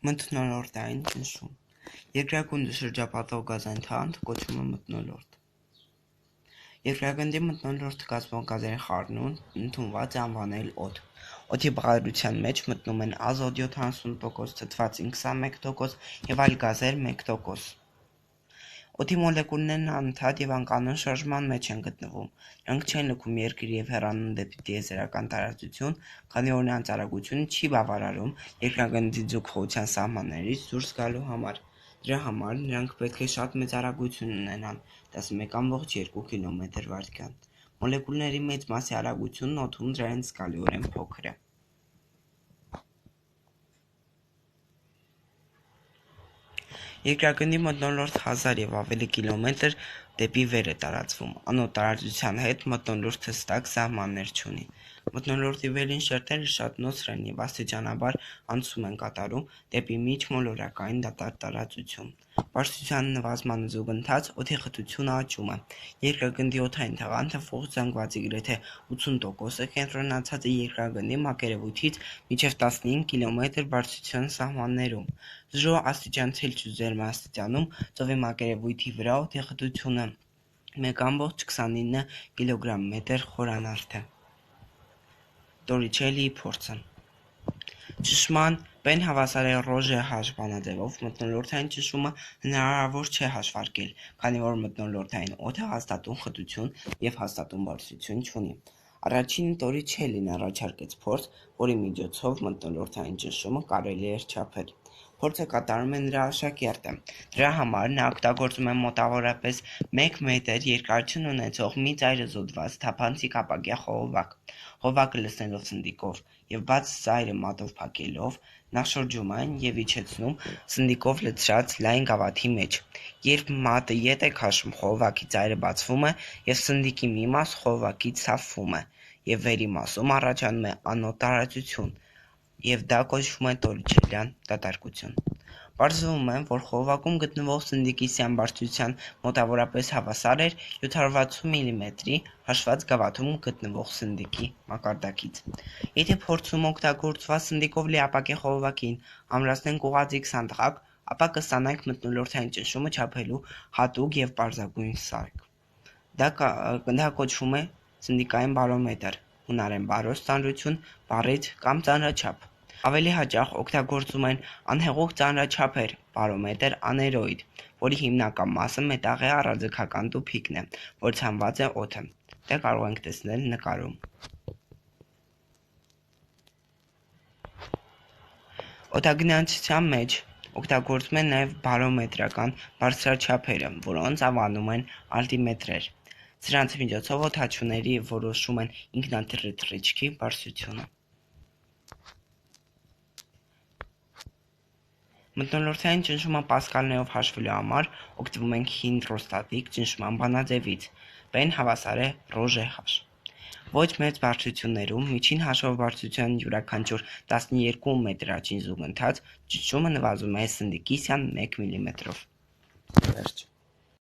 Մթնոլորտային ճնշում երկրագնդի շրջապատող գազային թաղանթը կոչվում է մթնոլորտ։ Երկրագնդի մթնոլորտը կազմող գազերի խառնուրդն ընդունված է անվանել օդ։ Օդի բաղադրության մեջ մտնում են ազոտ 70%, թթվածին 21% և այլ գազեր 1%։ Օդի մոլեկուլներն անընդհատ և անկանոն շարժման մեջ են գտնվում, նրանք չեն լքում երկրի և հեռանում դեպի տիեզերական տարածություն, քանի որ նրանց արագությունը չի բավարարում երկրագնդի ձուկողության սահմաններից դուրս գալու համար։ Դրա համար նրանք պետք է շատ մեծ արագություն ունենան՝ 11,2 կմ/վ։ Մոլեկուլների մեծ մասի արագությունն օդում դրանից զգալիորեն փոքր է։ Երկրագնդի մթնոլորտը 1000 և ավելի կիլոմետր դեպի վեր է տարածվում, անոտ տարածության հետ մթնոլորտը հստակ սահմաններ չունի։ Մթնոլորտի վերին շերտերը շատ նոսր են և աստիճանաբար անցում են կատարում դեպի միջմոլորակային դատարկ տարածություն։ Բարձրության նվազմանը զուգընթաց օդի խտությունը աճում է։ Երկրագնդի օդային թաղանթը ողջ զանգվածի գրեթե 80%-ը կենտրոնացած է երկրագնդի մակերևույթից մինչև 15 կմ բարձրության սահմաններում։ 0 աստիճան Ցելսիուս ջերմաստիճանում ծովի մակերևույթի վրա օդի խտությունը 1,29 կգ/մ խորանարդ է։ Տորիչելիի փորձը ճնշման Պեն հավասար է Ռոժե-H բանաձևով մթնոլորտային ճնշումը հնարավոր չէ հաշվարկել, քանի որ մթնոլորտային օդը հաստատուն խտություն և հաստատուն բարձրություն չունի։ Առաջինը Տորիչելին առաջարկեց փորձ, որի միջոցով մթնոլորտային ճնշումը կարելի էր չափել։ Փորձը կատարում է նրա աշակերտը։ Դրա համար նա օգտագործում է մոտավորապես 1 մետր երկարություն ունեցող մի ծայրազօդված թափանցիկ ապակյա խողովակ։ Խողովակը լցնելով սնդիկով և բաց ծայրը մատով փակելով, նա շրջում այն և իջեցնում սնդիկով լցրած լայն գավաթի մեջ։ Երբ մատը ետ է քաշում, խողովակի ծայրը բացվում է և սնդիկի մի մաս խողովակից թափվում է, և վերի մասում առաջանում է անոտ տարածություն, և դա կոչվում է տորիչելյան դատարկություն։ Պարզվում է, որ խողովակում գտնվող սնդիկի սյան բարձրության մոտավորապես հավասար էր 760 մմ հաշված գավաթում գտնվող սնդիկի մակարդակից։ Եթե փորձում օգտագործված սնդիկով լի ապակյա խողովակին ամրացնենք ուղղաձիգ սանդղակ, ապա կստանանք մթնոլորտային ճնշումը չափելու հատուկ և պարզագույն սարք։ Դա կոչվում է սնդիկային բարոմետր (հունարեն բարոս ծանրություն, բառից կամ ծանրաչափ)։ Ավելի հաճախ օգտագործում են անհեղուկ ծանրաչափեր բարոմետր աներոիդ, որի հիմնական մասը մետաղե առաձգական տուփիկն է, որից հանված է օդը։ Դա կարող ենք տեսնել նկարում։ Օդագնացության մեջ օգտագործվում են նաև բարոմետրական բարձրաչափերը, որոնց անվանում են ալտիմետրեր։ Սրանց միջոցով օդաչուների որոշում են ինքնաթռիչքի բարձրությունը։ Մթնոլորտային ճնշումը պասկալներով հաշվելու համար օգտվում ենք հիդրոստատիկ ճնշման բանաձևից Պեն հավասար է Ռոժե-H։ Ոչ մեծ բարձրություններում միջին հաշվով բարձրության յուրաքանչյուր 12 մետր աճին զուգընթաց ճնշումը նվազում է սնդիկի սյան 1 մմ-ով։ Վերջ։